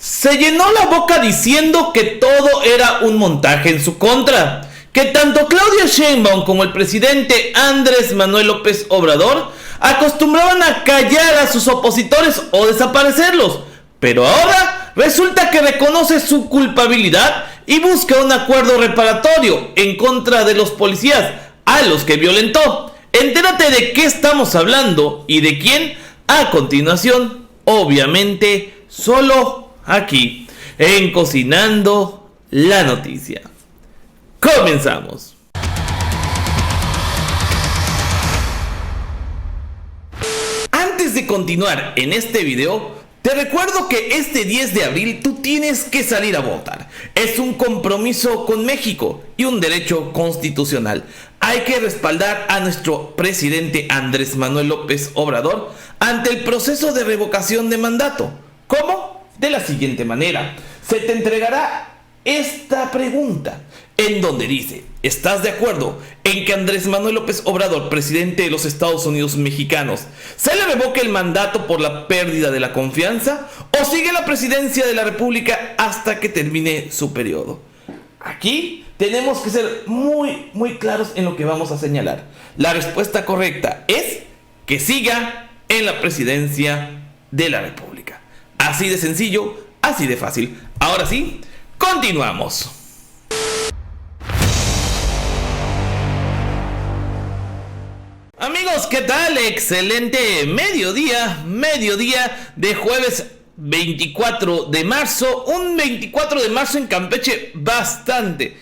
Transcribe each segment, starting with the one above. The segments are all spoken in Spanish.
se llenó la boca diciendo que todo era un montaje en su contra, que tanto Claudia Sheinbaum como el presidente Andrés Manuel López Obrador acostumbraban a callar a sus opositores o desaparecerlos, pero ahora resulta que reconoce su culpabilidad y busca un acuerdo reparatorio en contra de los policías a los que violentó. Entérate de qué estamos hablando y de quién a continuación, obviamente solo aquí en Cocinando la Noticia. Comenzamos. Antes de continuar en este video, te recuerdo que este 10 de abril tú tienes que salir a votar. Es un compromiso con México y un derecho constitucional. Hay que respaldar a nuestro presidente Andrés Manuel López Obrador ante el proceso de revocación de mandato. ¿Cómo? De la siguiente manera. Se te entregará esta pregunta, en donde dice: ¿estás de acuerdo en que Andrés Manuel López Obrador, presidente de los Estados Unidos mexicanos, se le revoque el mandato por la pérdida de la confianza o sigue la presidencia de la República hasta que termine su periodo? Aquí tenemos que ser muy claros en lo que vamos a señalar. La respuesta correcta es que siga en la presidencia de la República. Así de sencillo, así de fácil. Ahora sí, continuamos. Amigos, ¿qué tal? Excelente mediodía de jueves 24 de marzo. Un 24 de marzo en Campeche bastante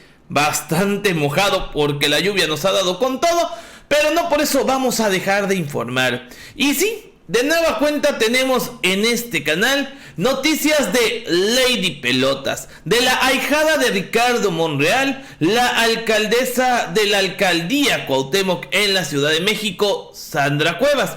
mojado porque la lluvia nos ha dado con todo, pero no por eso vamos a dejar de informar. Y sí, de nueva cuenta tenemos en este canal noticias de Lady Pelotas, de la ahijada de Ricardo Monreal, la alcaldesa de la alcaldía Cuauhtémoc en la Ciudad de México, Sandra Cuevas.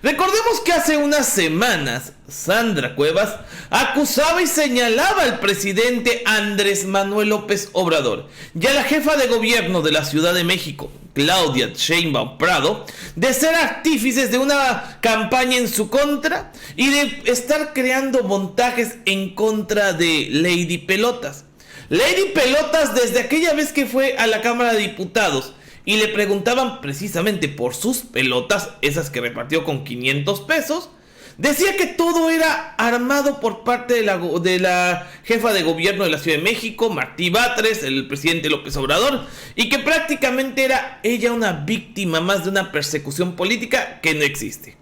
Recordemos que hace unas semanas Sandra Cuevas acusaba y señalaba al presidente Andrés Manuel López Obrador y a la jefa de gobierno de la Ciudad de México, Claudia Sheinbaum Prado, de ser artífices de una campaña en su contra y de estar creando montajes en contra de Lady Pelotas. Lady Pelotas, desde aquella vez que fue a la Cámara de Diputados y le preguntaban precisamente por sus pelotas, esas que repartió con 500 pesos, decía que todo era armado por parte de la jefa de gobierno de la Ciudad de México, Martí Batres, el presidente López Obrador, y que prácticamente era ella una víctima más de una persecución política que no existe.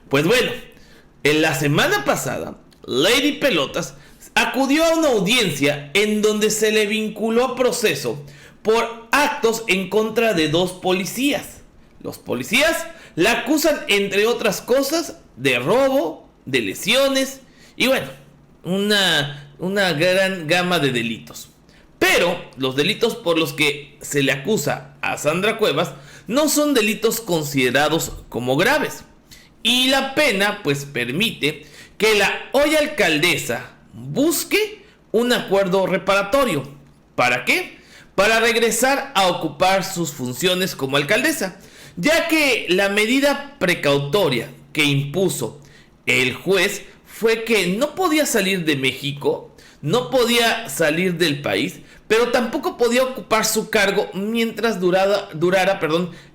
Pues bueno, en la semana pasada, Lady Pelotas acudió a una audiencia en donde se le vinculó a proceso por actos en contra de dos policías. Los policías la acusan, entre otras cosas, de robo, de lesiones y bueno, una gran gama de delitos. Pero los delitos por los que se le acusa a Sandra Cuevas no son delitos considerados como graves. Y la pena pues permite que la hoy alcaldesa busque un acuerdo reparatorio. ¿Para qué? Para regresar a ocupar sus funciones como alcaldesa, ya que la medida precautoria que impuso el juez fue que no podía salir de México, no podía salir del país, pero tampoco podía ocupar su cargo mientras durara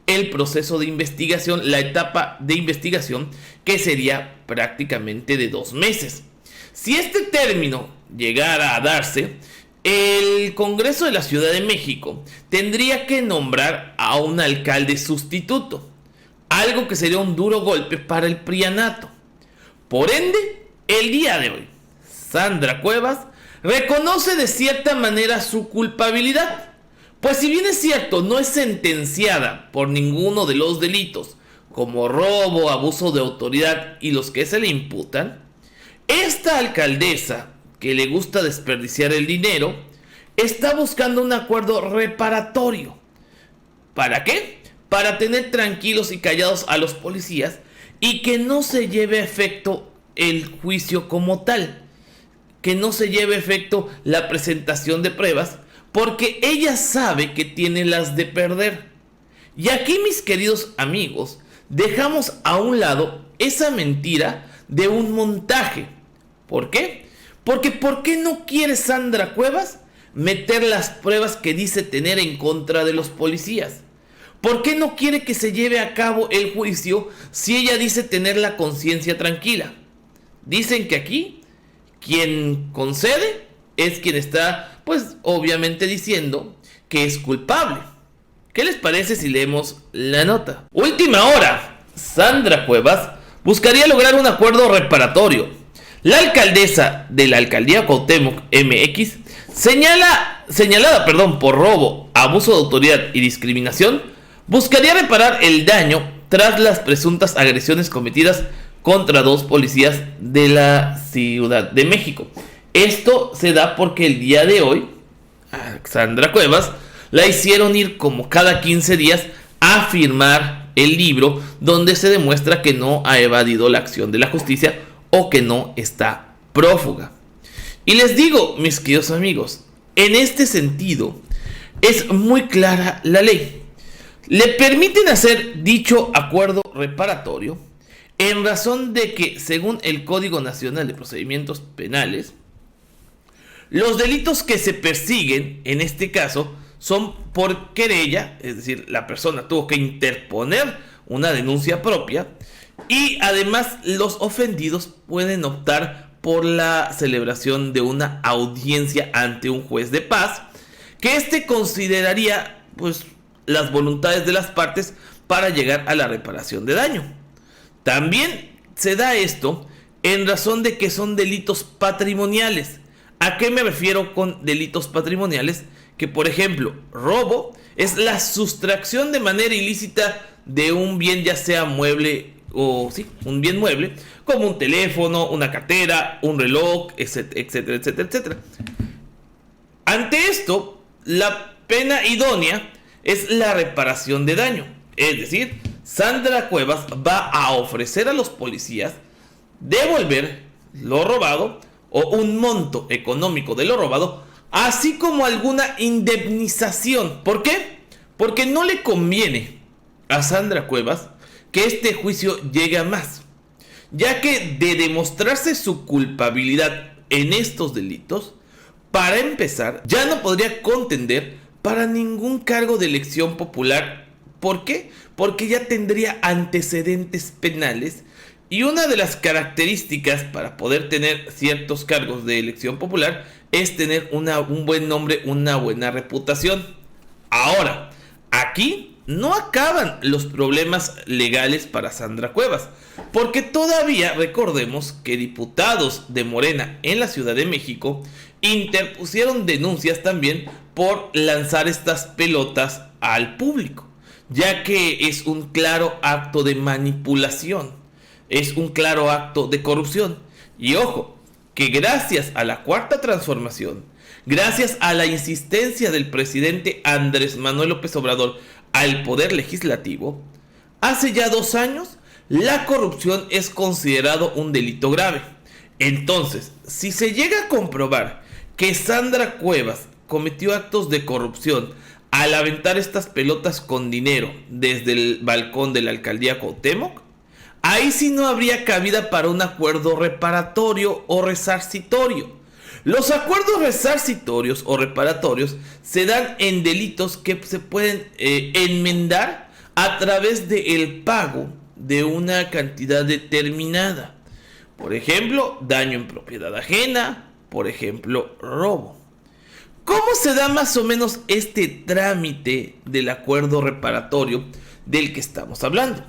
el proceso de investigación, la etapa de investigación, que sería prácticamente de 2 meses. Si este término llegara a darse, el Congreso de la Ciudad de México tendría que nombrar a un alcalde sustituto, algo que sería un duro golpe para el prianato. Por ende, el día de hoy, Sandra Cuevas reconoce de cierta manera su culpabilidad, pues si bien es cierto, no es sentenciada por ninguno de los delitos, como robo, abuso de autoridad y los que se le imputan, esta alcaldesa, que le gusta desperdiciar el dinero, está buscando un acuerdo reparatorio. ¿Para qué? Para tener tranquilos y callados a los policías y que no se lleve a efecto el juicio como tal, que no se lleve a efecto la presentación de pruebas, porque ella sabe que tiene las de perder. Y aquí, mis queridos amigos, dejamos a un lado esa mentira de un montaje. ¿Por qué? Porque ¿por qué no quiere Sandra Cuevas meter las pruebas que dice tener en contra de los policías? ¿Por qué no quiere que se lleve a cabo el juicio si ella dice tener la conciencia tranquila? Dicen que aquí quien concede es quien está, pues obviamente diciendo que es culpable. ¿Qué les parece si leemos la nota? Última hora. Sandra Cuevas buscaría lograr un acuerdo reparatorio. La de la alcaldía Cuauhtémoc MX, señalada por robo, abuso de autoridad y discriminación, buscaría reparar el daño tras las presuntas agresiones cometidas contra 2 policías de la Ciudad de México. Esto se da porque el día de hoy a Sandra Cuevas la hicieron ir como cada 15 días a firmar el libro donde se demuestra que no ha evadido la acción de la justicia o que no está prófuga. Y les digo, mis queridos amigos, en este sentido es muy clara la ley. Le permiten hacer dicho acuerdo reparatorio en razón de que, según el Código Nacional de Procedimientos Penales, los delitos que se persiguen en este caso son por querella, es decir, la persona tuvo que interponer una denuncia propia, y además los ofendidos pueden optar por la celebración de una audiencia ante un juez de paz, que éste consideraría pues las voluntades de las partes para llegar a la reparación de daño. También se da esto en razón de que son delitos patrimoniales. ¿A qué me refiero con delitos patrimoniales? Que, por ejemplo, robo es la sustracción de manera ilícita de un bien, ya sea mueble o sí, un bien mueble, como un teléfono, una cartera, un reloj, etcétera, etcétera, etcétera. Ante esto, la pena idónea es la reparación de daño. Es decir, Sandra Cuevas va a ofrecer a los policías devolver lo robado o un monto económico de lo robado, así como alguna indemnización. ¿Por qué? Porque no le conviene a Sandra Cuevas que este juicio llegue a más, ya que de demostrarse su culpabilidad en estos delitos, para empezar, ya no podría contender para ningún cargo de elección popular. ¿Por qué? Porque ya tendría antecedentes penales, y una de las características para poder tener ciertos cargos de elección popular es tener un buen nombre, una buena reputación. Ahora, aquí no acaban los problemas legales para Sandra Cuevas, porque todavía recordemos que diputados de Morena en la Ciudad de México interpusieron denuncias también por lanzar estas pelotas al público, ya que es un claro acto de manipulación, es un claro acto de corrupción. Y ojo, que gracias a la Cuarta Transformación, gracias a la insistencia del presidente Andrés Manuel López Obrador al poder legislativo, hace ya 2 años la corrupción es considerado un delito grave. Entonces, si se llega a comprobar que Sandra Cuevas cometió actos de corrupción al aventar estas pelotas con dinero desde el balcón de la alcaldía Cuauhtémoc, ahí sí no habría cabida para un acuerdo reparatorio o resarcitorio. Los acuerdos resarcitorios o reparatorios se dan en delitos que se pueden enmendar a través del pago de una cantidad determinada. Por ejemplo, daño en propiedad ajena, por ejemplo, robo. ¿Cómo se da más o menos este trámite del acuerdo reparatorio del que estamos hablando?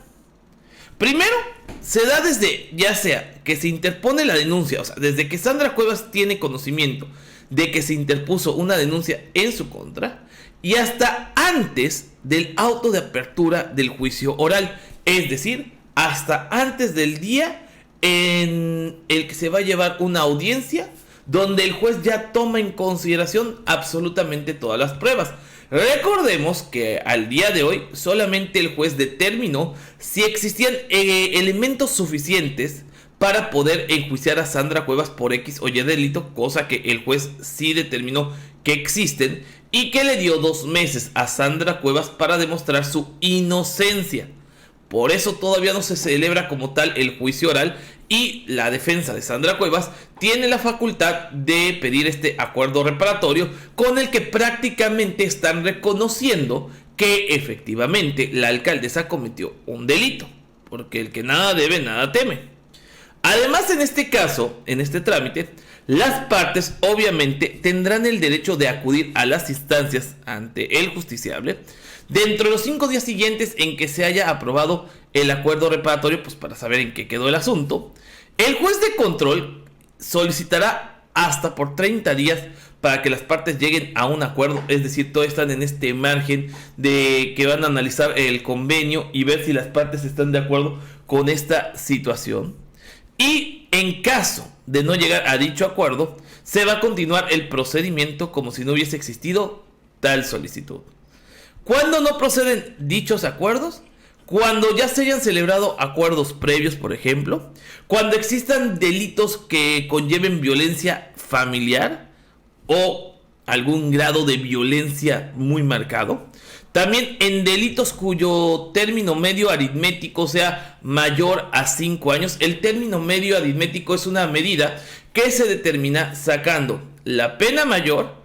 Primero, se da desde, ya sea que se interpone la denuncia, o sea, desde que Sandra Cuevas tiene conocimiento de que se interpuso una denuncia en su contra, y hasta antes del auto de apertura del juicio oral, es decir, hasta antes del día en el que se va a llevar una audiencia donde el juez ya toma en consideración absolutamente todas las pruebas. Recordemos que al día de hoy solamente el juez determinó si existían elementos suficientes para poder enjuiciar a Sandra Cuevas por X o Y delito, cosa que el juez sí determinó que existen, y que le dio 2 meses a Sandra Cuevas para demostrar su inocencia. Por eso todavía no se celebra como tal el juicio oral, y la defensa de Sandra Cuevas tiene la facultad de pedir este acuerdo reparatorio con el que prácticamente están reconociendo que efectivamente la alcaldesa cometió un delito, porque el que nada debe, nada teme. Además, en este caso, en este trámite, las partes obviamente tendrán el derecho de acudir a las instancias ante el justiciable dentro de los 5 días siguientes en que se haya aprobado el acuerdo reparatorio, pues para saber en qué quedó el asunto. El juez de control solicitará hasta por 30 días para que las partes lleguen a un acuerdo, es decir, todos están en este margen de que van a analizar el convenio y ver si las partes están de acuerdo con esta situación. Y en caso de no llegar a dicho acuerdo, se va a continuar el procedimiento como si no hubiese existido tal solicitud. ¿Cuándo no proceden dichos acuerdos? Cuando ya se hayan celebrado acuerdos previos, por ejemplo, cuando existan delitos que conlleven violencia familiar o algún grado de violencia muy marcado. También en delitos cuyo término medio aritmético sea mayor a 5 años. El término medio aritmético es una medida que se determina sacando la pena mayor,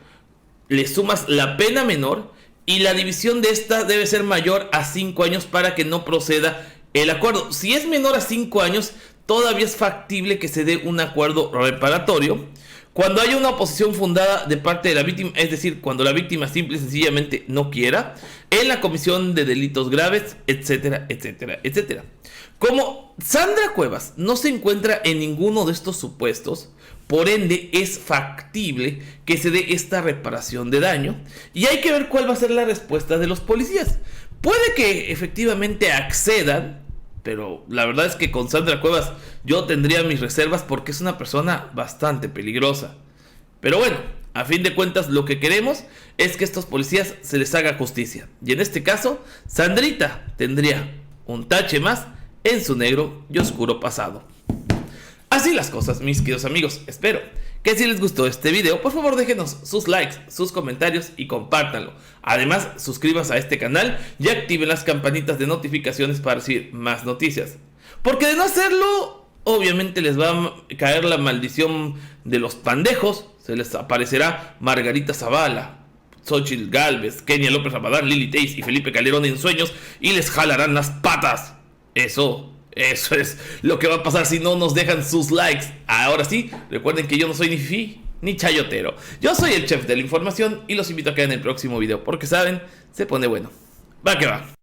le sumas la pena menor y la división de esta debe ser mayor a 5 años para que no proceda el acuerdo. Si es menor a 5 años, todavía es factible que se dé un acuerdo reparatorio. Cuando haya una oposición fundada de parte de la víctima, es decir, cuando la víctima simple y sencillamente no quiera, en la comisión de delitos graves, etcétera, etcétera, etcétera. Como Sandra Cuevas no se encuentra en ninguno de estos supuestos, por ende es factible que se dé esta reparación de daño y hay que ver cuál va a ser la respuesta de los policías. Puede que efectivamente accedan, pero la verdad es que con Sandra Cuevas yo tendría mis reservas porque es una persona bastante peligrosa. Pero bueno, a fin de cuentas lo que queremos es que a estos policías se les haga justicia. Y en este caso, Sandrita tendría un tache más en su negro y oscuro pasado. Así las cosas, mis queridos amigos. Espero que si les gustó este video, por favor déjenos sus likes, sus comentarios y compártanlo. Además, suscríbanse a este canal y activen las campanitas de notificaciones para recibir más noticias. Porque de no hacerlo, obviamente les va a caer la maldición de los pandejos. Se les aparecerá Margarita Zavala, Xochitl Gálvez, Kenia López Rabadán, Lili Teis y Felipe Calderón en sueños y les jalarán las patas. Eso es lo que va a pasar si no nos dejan sus likes. Ahora sí, recuerden que yo no soy ni fifí ni chayotero. Yo soy el chef de la información y los invito a que vean el próximo video porque saben, se pone bueno. Va que va.